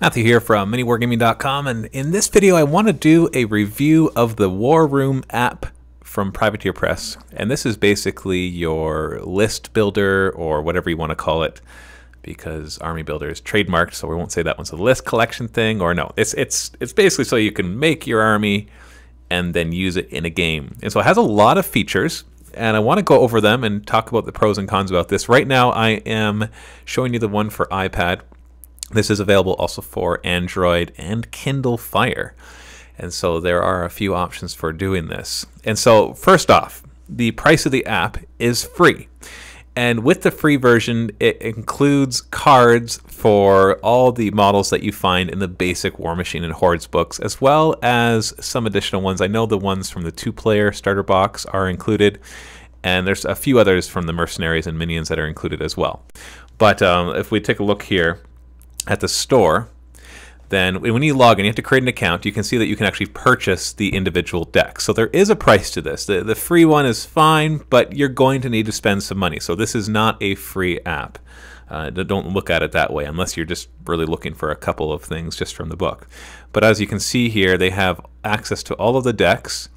Matthew here from MiniWarGaming.com, and in this video I want to do a review of the War Room app from Privateer Press. And this is basically your list builder, or whatever you want to call it, because Army Builder is trademarked, so we won't say that one's a list collection thing, or no. It's basically so you can make your army and then use it in a game. And so it has a lot of features, and I want to go over them and talk about the pros and cons about this. Right now I am showing you the one for iPad. This is available also for Android and Kindle Fire. And so there are a few options for doing this. And so first off, the price of the app is free. And with the free version, it includes cards for all the models that you find in the basic War Machine and Hordes books, as well as some additional ones. I know the ones from the 2-player starter box are included, and there's a few others from the Mercenaries and Minions that are included as well. But if we take a look here at the store, then when you log in, you have to create an account. You can see that you can actually purchase the individual decks. So there is a price to this. The free one is fine, but you're going to need to spend some money. So this is not a free app. Don't look at it that way unless you're just really looking for a couple of things just from the book. But as you can see here, they have access to all of the decks,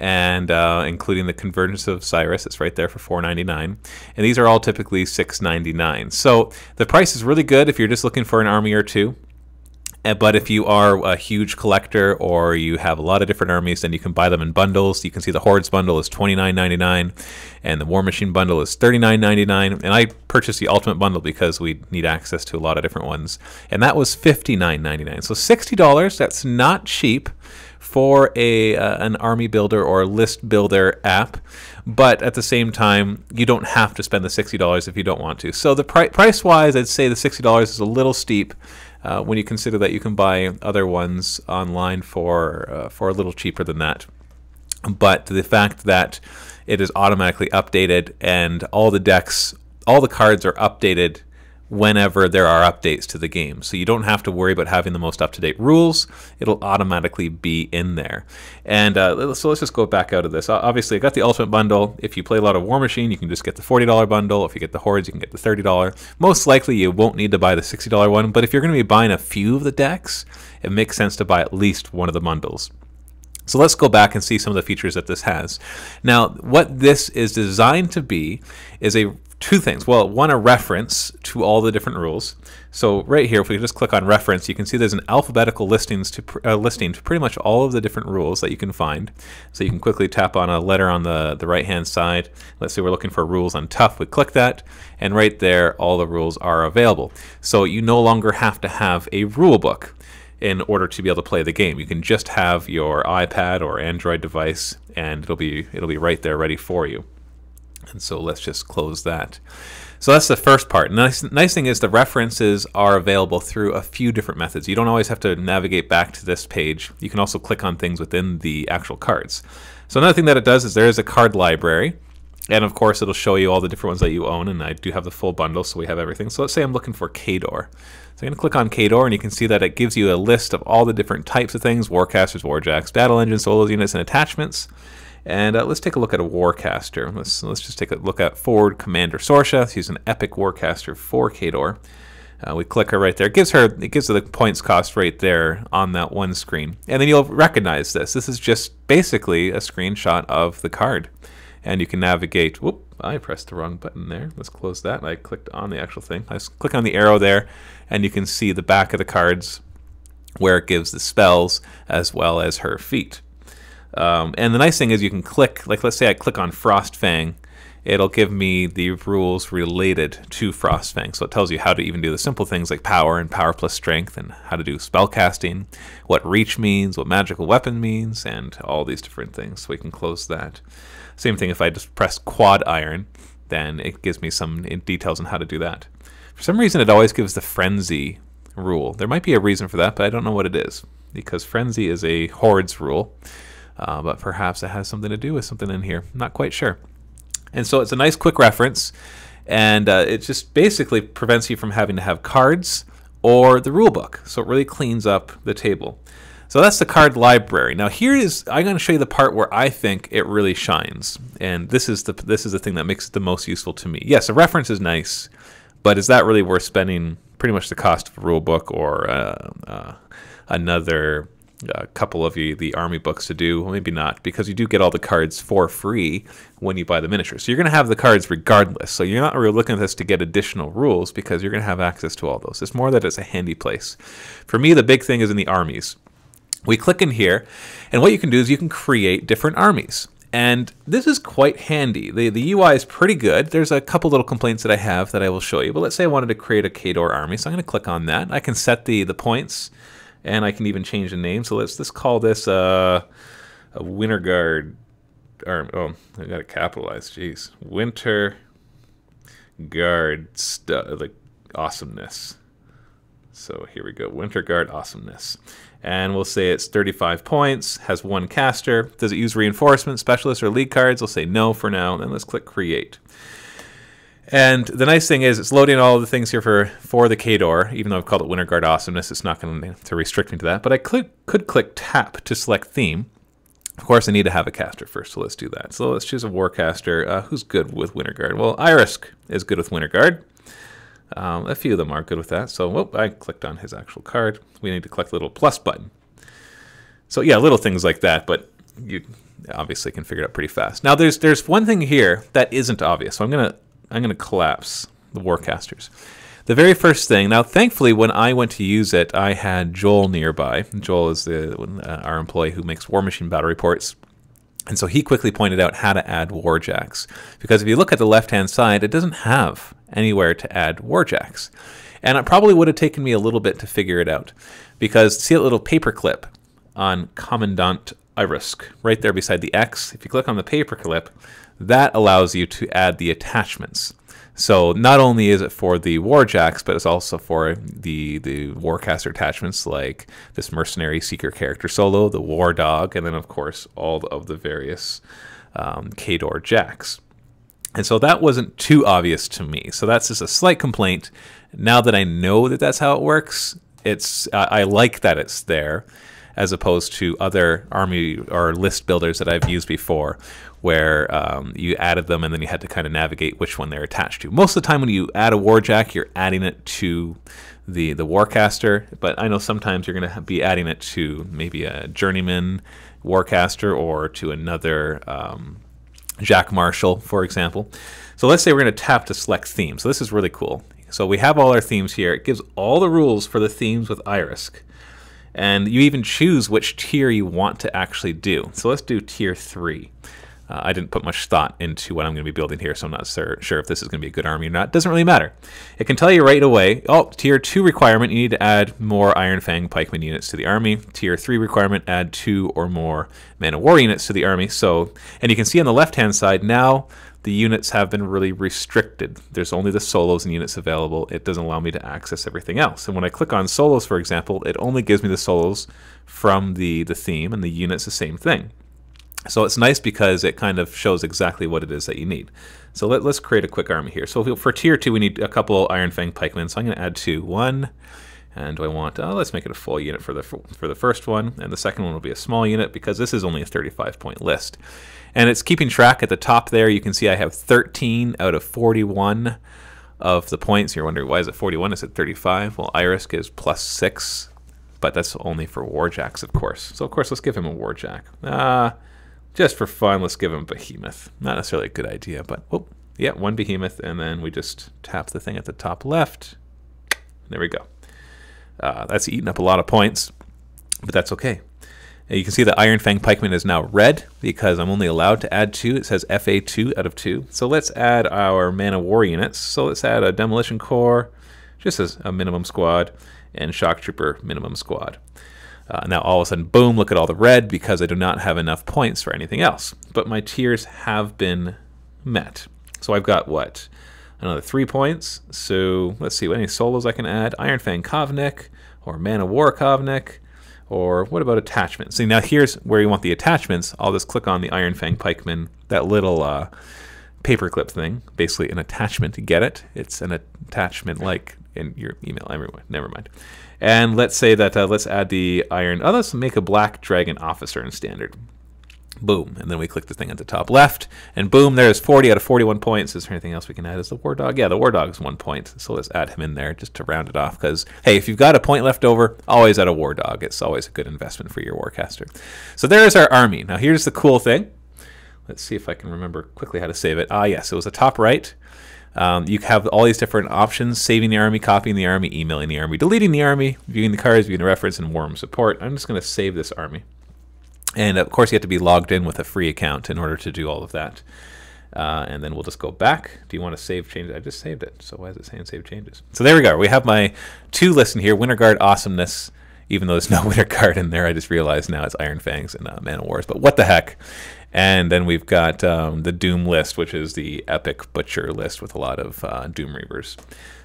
and including the Convergence of Cyrus. It's right there for $4.99, and these are all typically $6.99. So the price is really good if you're just looking for an army or two. But if you are a huge collector or you have a lot of different armies, then you can buy them in bundles. You can see the Hordes bundle is $29.99, and the War Machine bundle is $39.99. And I purchased the Ultimate bundle because we need access to a lot of different ones, and that was $59.99. So $60. That's not cheap for an army builder or list builder app, but at the same time, you don't have to spend the $60 if you don't want to. So the price-wise, I'd say the $60 is a little steep when you consider that you can buy other ones online for a little cheaper than that. But the fact that it is automatically updated, and all the decks, all the cards are updated whenever there are updates to the game. So you don't have to worry about having the most up-to-date rules. It'll automatically be in there. And so let's just go back out of this. Obviously, I got the Ultimate bundle. If you play a lot of War Machine, you can just get the $40 bundle. If you get the Hordes, you can get the $30. Most likely, you won't need to buy the $60 one, but if you're going to be buying a few of the decks, it makes sense to buy at least one of the bundles. So let's go back and see some of the features that this has. Now, what this is designed to be is two things. Well, one, a reference to all the different rules. So right here, if we just click on reference, you can see there's an alphabetical listing to pretty much all of the different rules that you can find. So you can quickly tap on a letter on the right-hand side. Let's say we're looking for rules on tough. We click that, and right there, all the rules are available. So you no longer have to have a rule book in order to be able to play the game. You can just have your iPad or Android device, and it'll be right there ready for you. And so let's just close that. So that's the first part. Nice thing is the references are available through a few different methods. You don't always have to navigate back to this page. You can also click on things within the actual cards. So another thing that it does is there is a card library. And of course, it'll show you all the different ones that you own, and I do have the full bundle, so we have everything. So let's say I'm looking for Khador. So I'm going to click on Khador, and you can see that it gives you a list of all the different types of things: Warcasters, Warjacks, Battle Engines, Solos units, and attachments. And let's take a look at a Warcaster. Let's just take a look at Forward Commander Sorsha. She's an epic Warcaster for Khador. We click her right there. It gives her the points cost right there on that one screen. And then you'll recognize this. This is just basically a screenshot of the card. And you can navigate. Whoop, I pressed the wrong button there. Let's close that. I clicked on the actual thing. I just click on the arrow there, and you can see the back of the cards where it gives the spells as well as her feat. And the nice thing is you can click, like let's say I click on Frostfang, it'll give me the rules related to Frostfang. So it tells you how to even do the simple things like power and power plus strength, and how to do spell casting, what reach means, what magical weapon means, and all these different things. So we can close that. Same thing if I just press quad iron, then it gives me some details on how to do that. For some reason, it always gives the frenzy rule. There might be a reason for that, but I don't know what it is, because frenzy is a Hordes rule. But perhaps it has something to do with something in here. I'm not quite sure. And so it's a nice quick reference, and it just basically prevents you from having to have cards or the rule book. So it really cleans up the table. So that's the card library. Now I'm going to show you the part where I think it really shines, and this is the thing that makes it the most useful to me. Yes, a reference is nice, but is that really worth spending pretty much the cost of a rule book or another couple of the army books to do. Well, maybe not, because you do get all the cards for free when you buy the miniature. So you're going to have the cards regardless. So you're not really looking at this to get additional rules, because you're going to have access to all those. It's more that it's a handy place. For me, the big thing is in the armies. We click in here, and what you can do is you can create different armies. And this is quite handy. The UI is pretty good. There's a couple little complaints that I have that I will show you. But let's say I wanted to create a Khador army. So I'm going to click on that. I can set the points, and I can even change the name. So let's call this a Winter Guard. Oh, I got it capitalized. Jeez. Winter Guard like awesomeness. So here we go. Winter Guard awesomeness. And we'll say it's 35 points, has 1 caster. Does it use reinforcement, specialist, or league cards? We'll say no for now, and then let's click create. And the nice thing is it's loading all of the things here for the Khador. Even though I've called it Winter Guard awesomeness, it's not going to restrict me to that. But I could click tap to select theme. Of course, I need to have a caster first, so let's do that. So let's choose a Warcaster. Who's good with Winter Guard? Well, Irisk is good with Winter Guard. A few of them are good with that. So whoop, I clicked on his actual card. We need to click the little plus button. So yeah, little things like that, but you obviously can figure it out pretty fast. Now there's one thing here that isn't obvious. So I'm gonna collapse the Warcasters. The very first thing. Now, thankfully, when I went to use it, I had Joel nearby. Joel is our employee who makes War Machine battle reports. And so he quickly pointed out how to add warjacks. Because if you look at the left-hand side, it doesn't have anywhere to add warjacks. And it probably would have taken me a little bit to figure it out. Because see that little paperclip on Commandant Irisk, right there beside the X? If you click on the paperclip, that allows you to add the attachments. So not only is it for the warjacks, but it's also for the warcaster attachments like this mercenary seeker character solo, the war dog, and then of course all of the various Khador jacks. And so that wasn't too obvious to me. So that's just a slight complaint. Now that I know that that's how it works, I like that it's there, as opposed to other army or list builders that I've used before, where you added them and then you had to kind of navigate which one they're attached to. Most of the time when you add a warjack, you're adding it to the warcaster, but I know sometimes you're going to be adding it to maybe a journeyman warcaster or to another Jack Marshall, for example. So let's say we're going to tap to select theme. So this is really cool. So we have all our themes here. It gives all the rules for the themes with Irisk. And you even choose which tier you want to actually do. So let's do tier 3. I didn't put much thought into what I'm going to be building here, so I'm not sure if this is going to be a good army or not. It doesn't really matter. It can tell you right away, oh, tier 2 requirement, you need to add more Iron Fang pikeman units to the army. Tier 3 requirement, add 2 or more Man of War units to the army. So, and you can see on the left-hand side, now the units have been really restricted. There's only the solos and units available. It doesn't allow me to access everything else. And when I click on solos, for example, it only gives me the solos from the theme, and the units the same thing. So it's nice because it kind of shows exactly what it is that you need. So let's create a quick army here. So for tier 2, we need a couple Iron Fang pikemen. So I'm going to add 2. 1, and do I want? Let's make it a full unit for the first one, and the second one will be a small unit because this is only a 35-point list. And it's keeping track at the top there. You can see I have 13 out of 41 of the points. You're wondering, why is it 41? Is it 35? Well, Irisk is +6, but that's only for warjacks, of course. So, of course, let's give him a warjack. Just for fun, let's give him Behemoth. Not necessarily a good idea, but, oh, yeah, 1 Behemoth, and then we just tap the thing at the top left. There we go. That's eating up a lot of points, but that's okay. You can see the Iron Fang pikeman is now red because I'm only allowed to add 2. It says FA 2 out of 2. So let's add our Man of War units. So let's add a Demolition Corps, just as a minimum squad, and Shock Trooper minimum squad. Now all of a sudden, boom, look at all the red because I do not have enough points for anything else. But my tiers have been met. So I've got, what, another 3 points. So let's see, any solos I can add? Iron Fang Kovnik, or Man of War Kovnik, or what about attachments? See, now here's where you want the attachments. I'll just click on the Iron Fang pikeman, that little paperclip thing, basically an attachment to get it. It's an attachment like in your email. Everyone, never mind. And let's say that let's add the iron. Let's make a black dragon officer in standard. Boom, and then we click the thing at the top left, and boom, there's 40 out of 41 points. Is there anything else we can add? Is the War Dog? Yeah, the War Dog's 1 point, so let's add him in there just to round it off, because, hey, if you've got a point left over, always add a War Dog. It's always a good investment for your Warcaster. So there's our army. Now here's the cool thing. Let's see if I can remember quickly how to save it. Ah, yes, it was the top right. You have all these different options: saving the army, copying the army, emailing the army, deleting the army, viewing the cards, viewing the reference, and war room support. I'm just going to save this army. And of course, you have to be logged in with a free account in order to do all of that. And then we'll just go back. Do you want to save changes? I just saved it. So why is it saying save changes? So there we go. We have my 2 lists in here: Winter Guard, Awesomeness. Even though there's no Winter Guard in there, I just realized now it's Iron Fangs and Man of Wars. But what the heck? And then we've got the Doom list, which is the epic butcher list with a lot of Doom Reavers.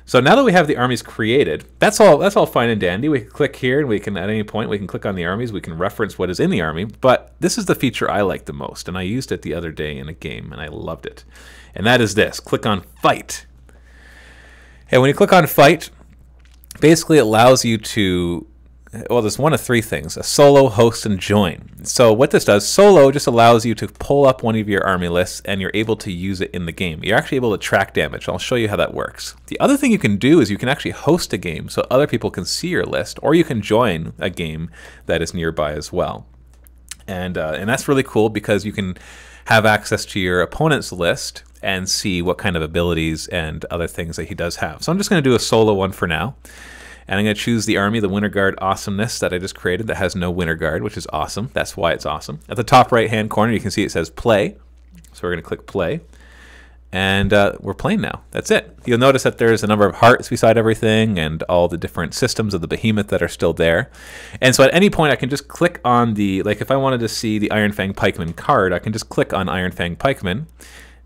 So now that we have the armies created, that's all fine and dandy. We can click here, and we can, at any point, we can click on the armies. We can reference what is in the army. But this is the feature I like the most, and I used it the other day in a game, and I loved it. And that is this: click on Fight. And when you click on Fight, basically it allows you to, well, there's one of 3 things: a solo, host, and join. So what this does, solo just allows you to pull up one of your army lists, and you're able to use it in the game. You're actually able to track damage. I'll show you how that works. The other thing you can do is you can actually host a game so other people can see your list, or you can join a game that is nearby as well. And that's really cool, because you can have access to your opponent's list and see what kind of abilities and other things that he does have. So I'm just going to do a solo one for now. And I'm going to choose the army, the Winter Guard Awesomeness that I just created that has no Winter Guard, which is awesome. That's why it's awesome. At the top right-hand corner, you can see it says Play. So we're going to click Play. And we're playing now. That's it. You'll notice that there's a number of hearts beside everything and all the different systems of the behemoth that are still there. And so at any point, I can just click on the, like if I wanted to see the Iron Fang Pikeman card, I can just click on Iron Fang Pikeman.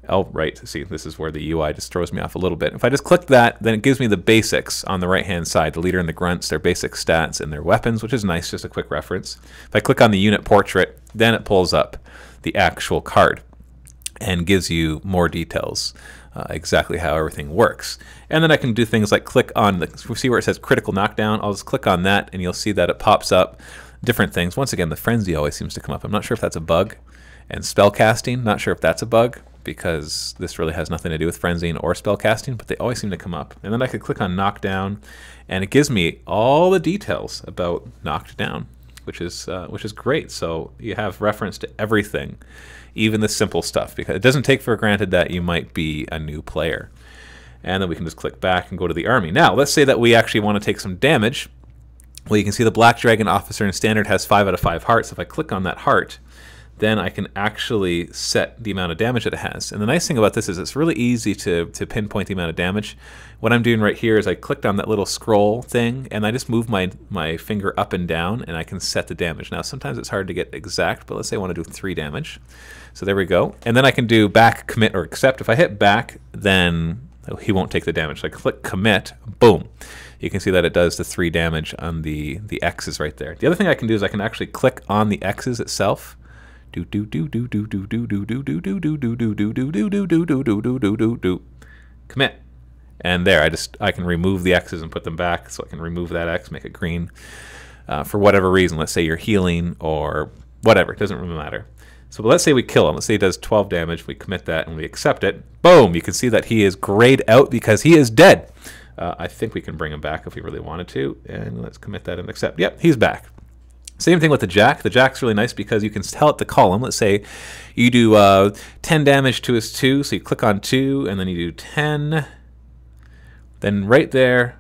Oh, right. See, this is where the UI just throws me off a little bit. If I just click that, then it gives me the basics on the right-hand side, the leader and the grunts, their basic stats, and their weapons, which is nice, just a quick reference. If I click on the unit portrait, then it pulls up the actual card and gives you more details, exactly how everything works. And then I can do things like click on the, see where it says critical knockdown? I'll just click on that, and you'll see that it pops up different things. Once again, the frenzy always seems to come up. I'm not sure if that's a bug. And spellcasting, not sure if that's a bug, because this really has nothing to do with frenzying or spellcasting, but they always seem to come up. And then I could click on knockdown, and it gives me all the details about knocked down, which is great. So you have reference to everything, even the simple stuff, because it doesn't take for granted that you might be a new player. And then we can just click back and go to the army. Now, let's say that we actually want to take some damage. Well, you can see the Black Dragon Officer in Standard has 5 out of 5 hearts. If I click on that heart, then I can actually set the amount of damage that it has. And the nice thing about this is it's really easy to pinpoint the amount of damage. What I'm doing right here is I clicked on that little scroll thing, and I just move my finger up and down, and I can set the damage. Now, sometimes it's hard to get exact, but let's say I want to do 3 damage. So there we go. And then I can do back, commit, or accept. If I hit back, then he won't take the damage. So I click commit, boom. You can see that it does the 3 damage on the X's right there. The other thing I can do is I can actually click on the X's itself. Commit. And there, I can remove the X's and put them back, so I can remove that X, make it green for whatever reason. Let's say you're healing or whatever, it doesn't really matter. So let's say we kill him. Let's say he does 12 damage. We commit that and we accept it. Boom! You can see that he is grayed out because he is dead. I think we can bring him back if we really wanted to. And let's commit that and accept. Yep, he's back. Same thing with the Jack. The Jack's really nice because you can tell it the column. Let's say you do 10 damage to his 2, so you click on 2, and then you do 10. Then right there,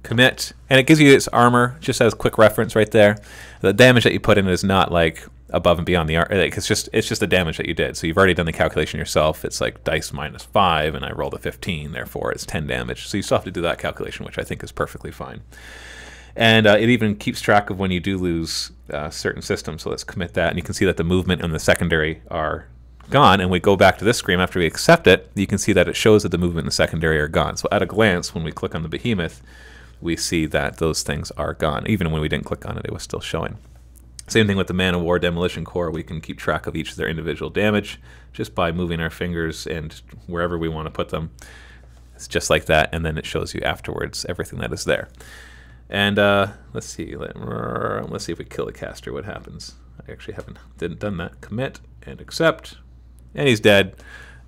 commit, and it gives you its armor, just as a quick reference right there. The damage that you put in is not like above and beyond the armor. Like, it's just the damage that you did. So you've already done the calculation yourself. It's like dice -5, and I rolled a 15, therefore it's 10 damage. So you still have to do that calculation, which I think is perfectly fine. And it even keeps track of when you do lose certain systems. So let's commit that. And you can see that the movement and the secondary are gone. And we go back to this screen after we accept it. You can see that it shows that the movement and the secondary are gone. So at a glance, when we click on the behemoth, we see that those things are gone. Even when we didn't click on it, it was still showing. Same thing with the Man of War Demolition Corps. We can keep track of each of their individual damage just by moving our fingers and wherever we want to put them. It's just like that. And then it shows you afterwards everything that is there. And let's see if we kill the caster, what happens? I actually didn't done that. Commit and accept, and he's dead.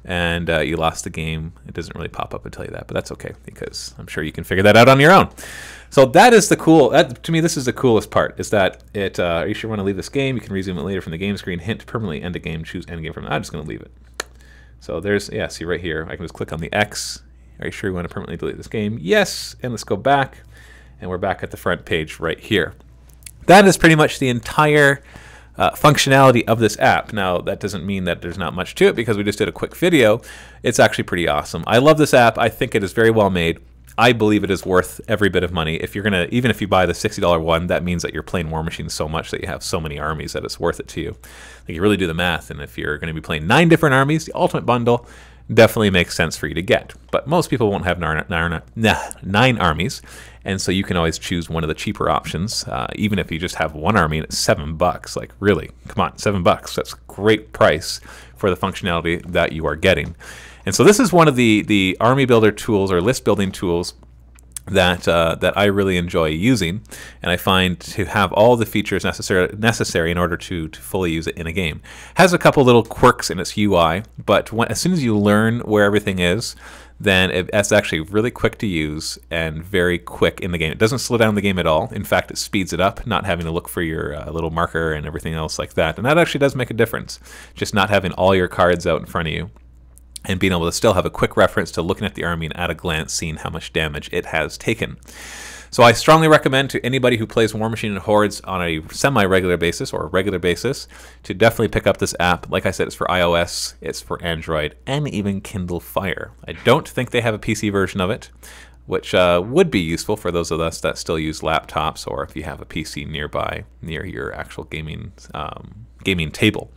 And you lost the game. It doesn't really pop up and tell you that, but that's okay because I'm sure you can figure that out on your own. So that is the cool. To me, this is the coolest part. Is that it? Are you sure you want to leave this game? You can resume it later from the game screen. Hint: permanently end a game. Choose end game from. I'm just going to leave it. So there's see right here. I can just click on the X. Are you sure you want to permanently delete this game? Yes. And let's go back, and we're back at the front page right here. That is pretty much the entire functionality of this app. Now, that doesn't mean that there's not much to it because we just did a quick video. It's actually pretty awesome. I love this app. I think it is very well made. I believe it is worth every bit of money. If you're gonna, even if you buy the $60 one, that means that you're playing War Machine so much that you have so many armies that it's worth it to you. Like, you really do the math, and if you're going to be playing 9 different armies, the Ultimate Bundle definitely makes sense for you to get. But most people won't have 9 armies, and so you can always choose one of the cheaper options. Even if you just have 1 army and it's $7, like really, come on, $7. That's a great price for the functionality that you are getting. And so this is one of the army builder tools or list building tools that I really enjoy using, and I find to have all the features necessary in order to fully use it in a game. Has a couple little quirks in its UI, but as soon as you learn where everything is, then it's actually really quick to use and very quick in the game. It doesn't slow down the game at all. In fact, it speeds it up, not having to look for your little marker and everything else like that. And that actually does make a difference, just not having all your cards out in front of you, and being able to still have a quick reference to looking at the army and at a glance seeing how much damage it has taken. So I strongly recommend to anybody who plays War Machine and Hordes on a semi-regular basis or a regular basis to definitely pick up this app. Like I said, it's for iOS, it's for Android, and even Kindle Fire. I don't think they have a PC version of it, which would be useful for those of us that still use laptops, or if you have a PC nearby, near your actual gaming table.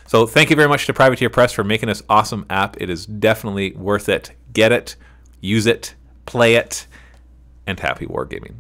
So thank you very much to Privateer Press for making this awesome app. It is definitely worth it. Get it, use it, play it, and happy wargaming.